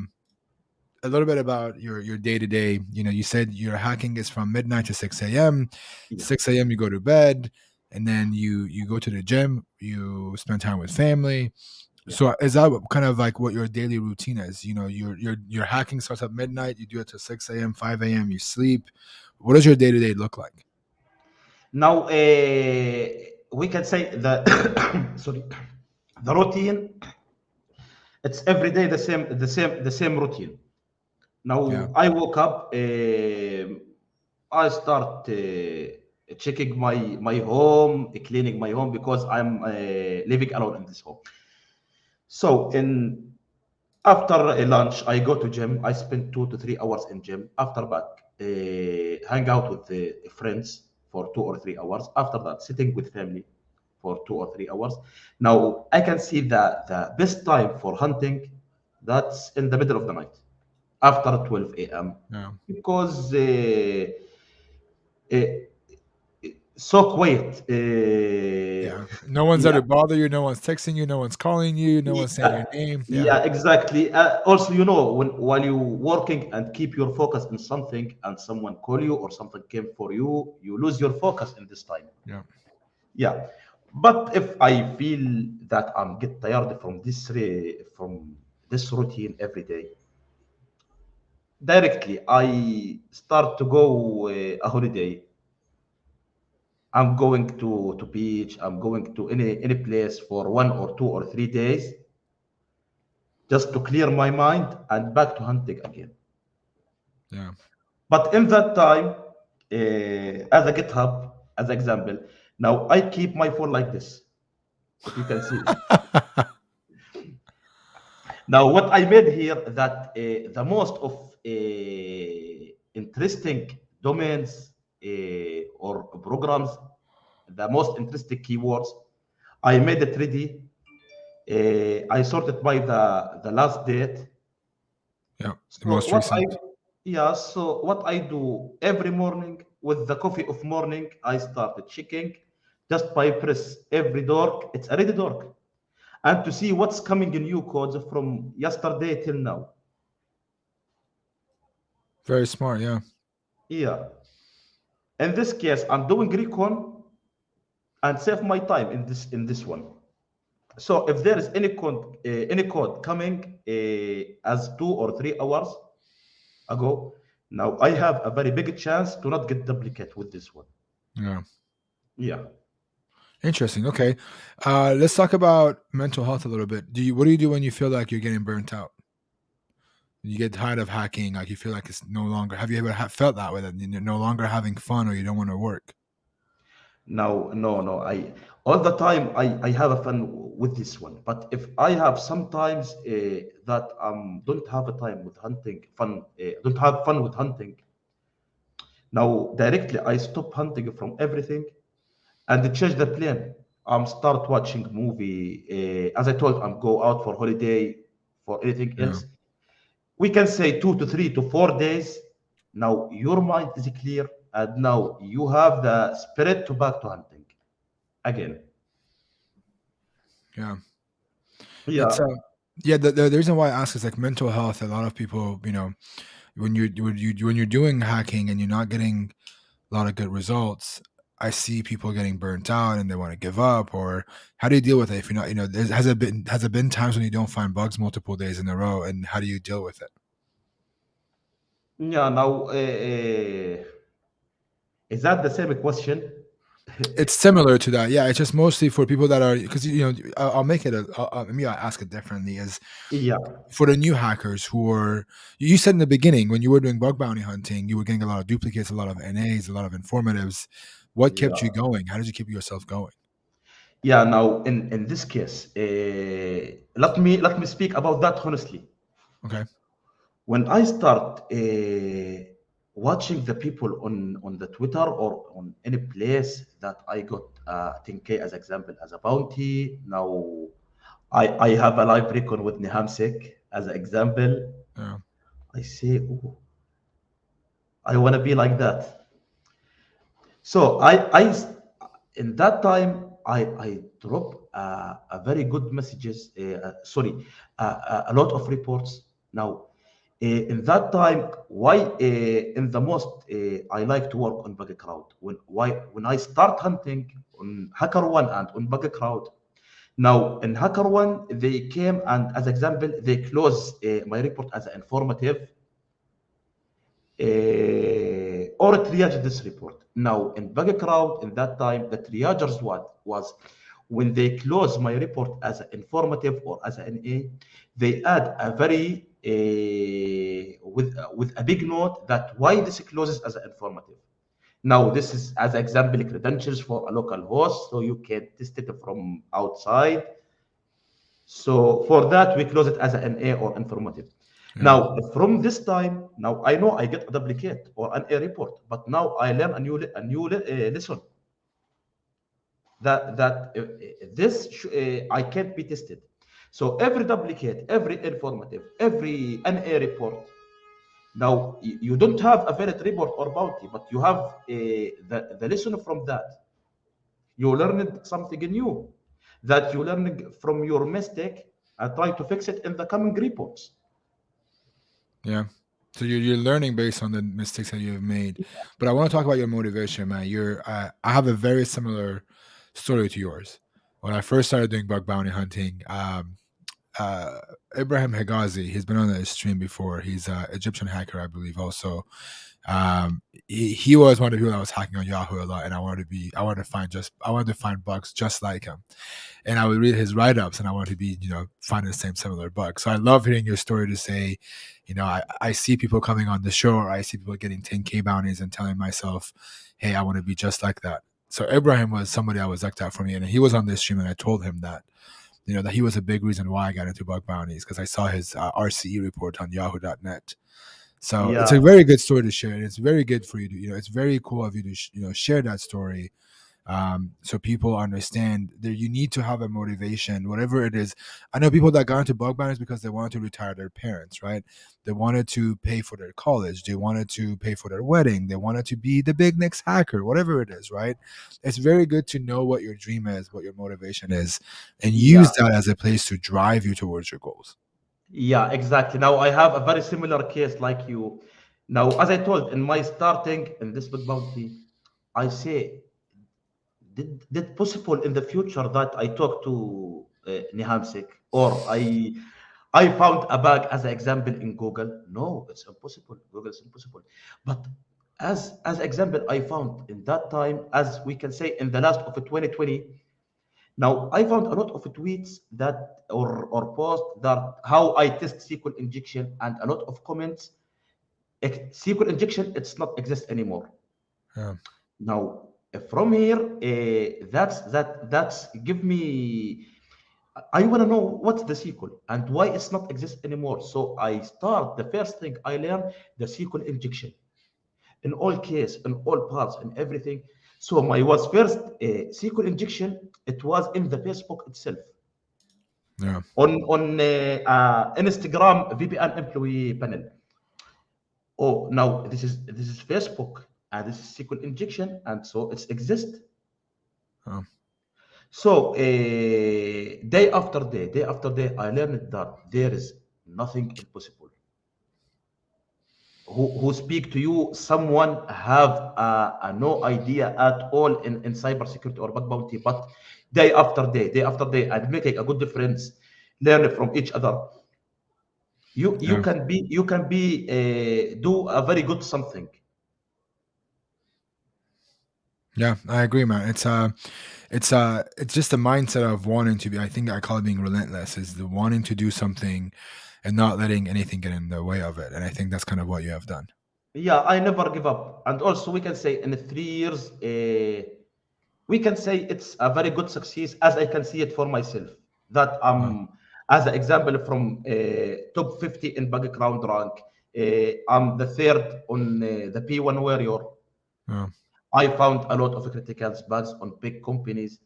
little bit about your day to day. You said your hacking is from midnight to 6 a.m. Yeah, 6 a.m. you go to bed, and then you go to the gym, you spend time with family. yeah. So is that kind of like what your daily routine is? Your hacking starts at midnight, you do it to 6 a.m., 5 a.m., you sleep. What does your day to day look like? Now we can say the sorry, the routine. It's every day the same routine. Yeah, Now I woke up. I start checking my home, cleaning my home because I'm living alone in this home. So in after a lunch, I go to gym. I spend 2 to 3 hours in gym. After that, hang out with the friends for 2 or 3 hours. After that, sitting with family for 2 or 3 hours. Now I can see the best time for hunting. That's in the middle of the night, after 12 a.m. yeah, because uh, so quiet. yeah. No one's there Yeah, to bother you. No one's texting you. No one's calling you. No one's saying your yeah, name. Yeah, yeah, exactly. Also, when while you working and keep your focus in something, and someone call you or something came for you, you lose your focus in this time. yeah, Yeah, but if I feel that I'm get tired from this routine every day, directly I start to go a holiday. I'm going to beach. I'm going to any place for 1 or 2 or 3 days just to clear my mind and back to hunting again. yeah. But in that time, as a GitHub, as example, now I keep my phone like this. If you can see. Now, what I made here that the most of interesting domains or programs, the most interesting keywords, I made it ready. I sorted by the last date. Yeah, the So most recent. what I do every morning with the coffee of morning, I started checking just by press every door. It's already dark, and to see what's coming in new codes from yesterday till now. Very smart. Yeah, Yeah. In this case, I'm doing recon and save my time in this one. So if there is any code coming as 2 or 3 hours ago, now I have a very big chance to not get duplicate with this one. yeah. Yeah. Interesting. Okay, let's talk about mental health a little bit. What do you do when you feel like you're getting burnt out? You get tired of hacking, like you feel like it's no longer. Have you ever felt that way that you're no longer having fun or you don't want to work? No, no, no. I all the time I have a fun with this one. But if I have sometimes that don't have a time with hunting fun, don't have fun with hunting. Now directly I stop hunting from everything and change the plan. I'm start watching movie. As I told, I'm go out for holiday for anything Yeah. else. We can say 2 to 3 to 4 days. Now your mind is clear, and now you have the spirit to back to hunting again. Yeah. It's Yeah, yeah, the reason why I ask is like mental health. A lot of people, when you're doing hacking and you're not getting a lot of good results, I see people getting burnt out and they want to give up. Or how do you deal with it if you're not, has it been times when you don't find bugs multiple days in a row, and how do you deal with it? yeah. Now, is that the same question? It's similar to that. Yeah, it's just mostly for people that are, because I'll make it maybe I'll ask it differently. Is Yeah, for the new hackers who are, you said in the beginning when you were doing bug bounty hunting, you were getting a lot of duplicates, a lot of NAs, a lot of informatives. What kept you yeah, going? How did you keep yourself going? yeah. Now, in this case, let me speak about that honestly. Okay. When I start watching the people on the Twitter or on any place that I got 10K as example as a bounty. Now I have a live recon with Nihamsec as an example. Yeah. I say, oh, I want to be like that. So in that time I drop a very good messages. Sorry, a lot of reports. Now, in that time, why in the most I like to work on Buggy Crowd when I start hunting on Hacker One and on Buggy Crowd. Now in Hacker One, they came and as example they close my report as informative or triage this report. Now, in background, in that time, the triagers was when they close my report as an informative or as an NA, they add a very with a big note that why this closes as an informative. Now, this is as example credentials for a local host, so you can test it from outside. So for that, we close it as an A or informative. Yeah. Now, from this time, now I know I get a duplicate or an A report, but now I learn lesson that this I can't be tested. So every duplicate, every informative, every an A report. Now you don't have a valid report or bounty, but you have the lesson from that. You learned something new that you learned from your mistake and try to fix it in the coming reports. Yeah. So you're learning based on the mistakes that you've made. But I want to talk about your motivation, man. I have a very similar story to yours. When I first started doing bug bounty hunting, uh, Ibrahim Hegazi, he's been on the stream before. He's an Egyptian hacker, I believe. Also, he was one of the people that was hacking on Yahoo a lot, and I wanted to find bugs just like him. And I would read his write-ups and I wanted to be, finding the same similar bug. So I love hearing your story to say, I see people coming on the show, or I see people getting 10K bounties and telling myself, hey, I want to be just like that. So Ibrahim was somebody I was like that for me. And he was on this stream and I told him that, that he was a big reason why I got into bug bounties, because I saw his RCE report on yahoo.net. So it's a Yeah, very good story to share. And it's very good for you to, it's very cool of you to, share that story, so people understand that you need to have a motivation, whatever it is. I know people that got into bug bounties because they wanted to retire their parents, right? They wanted to pay for their college, they wanted to pay for their wedding, they wanted to be the big next hacker, whatever it is, right? It's very good to know what your dream is, what your motivation is, and use yeah, that as a place to drive you towards your goals. yeah, exactly. Now I have a very similar case like you. Now, as I told in my starting in this big bounty, I say, did possible in the future that I talk to Nihamsik or I found a bug as an example in Google? No, it's impossible. Google is impossible. But as example, I found in that time, as we can say in the last of 2020. Now I found a lot of tweets that or posts that how I test SQL injection and a lot of comments. SQL injection it's not exist anymore. Yeah. Now from here, that's give me. I want to know what's the SQL and why it's not exist anymore. So I start the first thing I learn the SQL injection in all case, in all parts, in everything. So my was first SQL injection. It was in the Facebook itself Yeah. on Instagram VPN employee panel. Oh, now this is Facebook and this is SQL injection, and so it's exist. Oh, So day after day, I learned that there is nothing impossible. Who speak to you, someone have no idea at all in cybersecurity or bug bounty, but day after day, and making a good difference, learn from each other. You yeah. can be do a very good something. Yeah, I agree, man. It's just the mindset of wanting to be. I think I call it being relentless. Is the wanting to do something and not letting anything get in the way of it. And I think that's kind of what you have done. Yeah, I never give up. And also, we can say in 3 years, we can say it's a very good success as I can see it for myself. That Wow. as an example from top 50 in background rank, I'm the third on the P1 Warrior. Wow. I found a lot of critical bugs on big companies.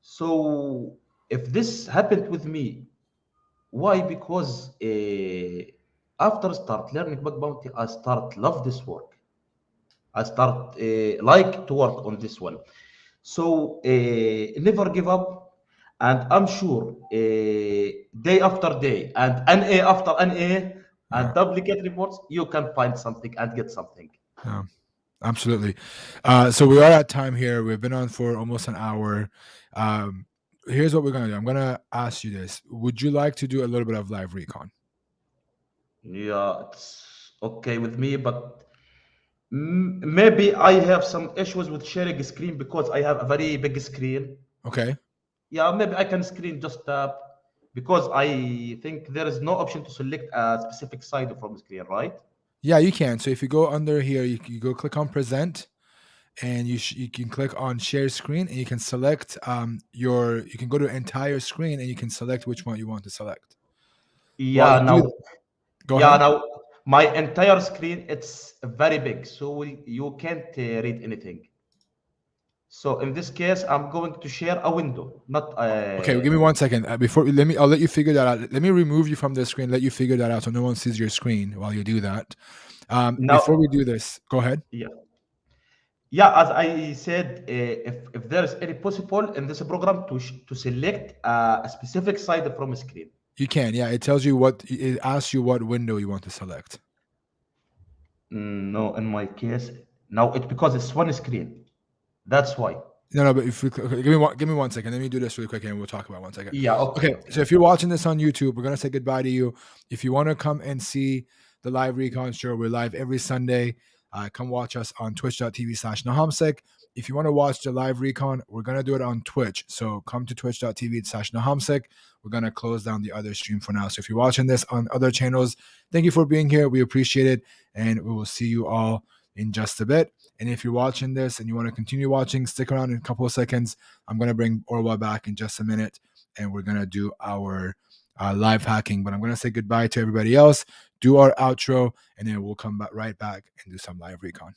So if this happened with me, why? Because after start learning bug bounty, I start love this work. I start like to work on this one. So never give up, and I'm sure day after day and NA after NA and Yeah. duplicate reports, you can find something and get something. Yeah. Absolutely. So we are at time here. We've been on for almost an hour. Um, Here's what we're gonna do. I'm gonna ask you this. Would you like to do a little bit of live recon? Yeah, it's okay with me, but maybe I have some issues with sharing screen because I have a very big screen. Okay. Yeah, maybe I can screen just tap because I think there is no option to select a specific side from screen, right? Yeah, you can. So if you go under here, you go click on present, and you can click on share screen, and you can select you can go to entire screen, and you can select which one you want to select. While Yeah, you do, now, go yeah, ahead. now my entire screen it's very big, so you can't read anything. So in this case, I'm going to share a window, not Okay, well, give me 1 second. Before I'll let you figure that out. Let me remove you from the screen. Let you figure that out so no one sees your screen while you do that. Before now. we do this, go ahead. Yeah, yeah. As I said, if there is any possible in this program to select a specific side from screen. You can. Yeah, it tells you it asks you what window you want to select. No, in my case, now it because it's one screen. That's why. No, no, but if we, okay, give me 1 second. Let me do this really quick, and we'll talk about 1 second. Yeah. Okay. Okay, Okay. so if you're watching this on YouTube, we're gonna say goodbye to you. If you want to come and see the live recon show, we're live every Sunday. Come watch us on twitch.tv/nahamsec. If you want to watch the live recon, we're gonna do it on Twitch. So come to twitch.tv/nahamsec. We're gonna close down the other stream for now. So if you're watching this on other channels, thank you for being here. We appreciate it, and we will see you all in just a bit. And if you're watching this and you want to continue watching, stick around in a couple of seconds. I'm going to bring Orwa back in just a minute, and we're going to do our live hacking. But I'm going to say goodbye to everybody else, do our outro, and then we'll come back right back and do some live recon.